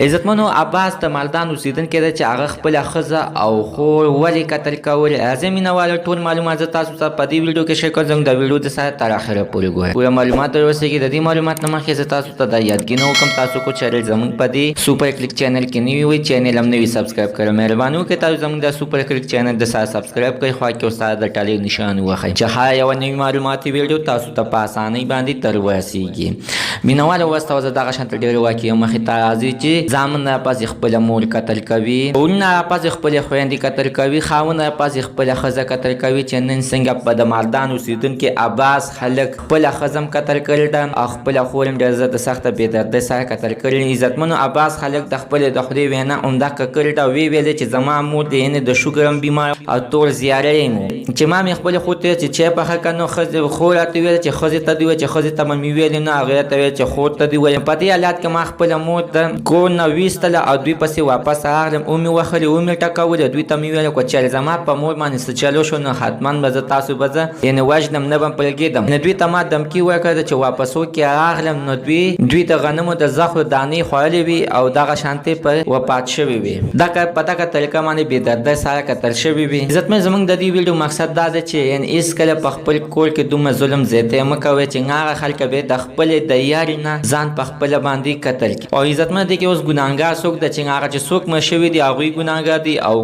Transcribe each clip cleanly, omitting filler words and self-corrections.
عزتمنو عباس د مردان اوسیدونکی دی چې هغه خپله ښځه او خور ولې قتل کول. راځئ مینهوالو ټول معلومات زه تاسو ته په دې ویډیو کې شیر کوم. زموږ د ویډیو د سره تر اخره پورې ګورئ. پوره معلومات در اوسېږي. د دې معلومات نه مخکې زه تاسو ته دا یادګي نه وکړم تاسو کو چینل زمونږ په دې سوپر کلیک چینل کې نوي وئ چینل هم نوي سبسکرایب کړئ. مهرباني وکړئ تاسو زموږ د سوپر کلیک چینل د سره سبسکرایب کړئ. خوا کې استاد د ټالۍ نشان وښایي چې هر یوه نوي معلوماتي ویډیو تاسو ته په اسانۍ باندې تر ورسېږي. مینهوالو اوس ته زه دغه شانته ډېرې واقعې مخې ته راځي چې زامن راپسې خپله مور قتل کوي، ورونه راپسې خپلې خویندې قتل کوي، خاوند راپسې خپله ښځه قتل کوي چې نن څنګه په د مردان اوسېدونکي عباس خلک خپله ښځه هم قتل کړې ده او خپله خور هم ډېر زه د سخته بېدردۍ سره قتل کړې. عزتمنو عباس خلک د خپلې د خدای وینا همدغه کړې ده. ویې ویلې چې زما مور د یعنې د شوګر هم بیمار او تور زیاری یم چې ما مې خپلې خور ته چې چای پخه کړه نو خور راته ویل چې ښځې ته دې وویل چې ښځې ته به مې ویلې نه هغې راته ویل چې خور ته دې وویل. په دې حالات کې ما خپله مور د کور نه ویستله او دوی پسې واپس راغلم. ومې وخلې ومې ټکولې. دوی ته مې ویل که چېرې زما په مور باندې څه چلو شو نو حتما به زه تاسو به زه یعنې وژنم نه به پرېږدم. نو دوی ته ما دمکي ورکړه چې واپسو کې راغلم نو دوی د غنمو د زخرو دانې خوړلې وي او دغه شانتې پر وفات شوي وي. په دغه طریقه باندې بېدردۍ سره قتل شوي وي. عزتمن زموږ د دې ویډیو مقصد دا دی چې یعنې هېڅکله په خپل کور کې دومره ظلم زیاتی مه کوئ چې هغه خلک به د خپلې د یارې نه ځان په خپله باندې قتل کړي. او عزتمن دې کې اوس ګناهګار څوک دی چې هغه چې څوک مړه شوي دي هغوی ګناهګار دي او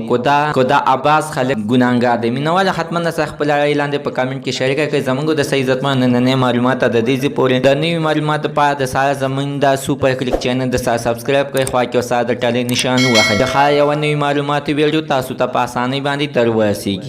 که دا عباس خلک ګناهګار دي. مینهواله حتما سره خپله رایې لاندې په کامنټ کې شریکه کړئ. زموږ د صحیح عزتمن نننۍ معلومات د دې ځای پورې د نوي معلوماتو لپاره د سره زموږ د سوپر کلیک چینل د سره سبسکرایب کړئ. خوا کې استاد د ټالۍ نشان ووهئ چې هر یوه نوي معلوماتي ویډیو تاسو ته په اسانۍ باندې تر ورسېږي.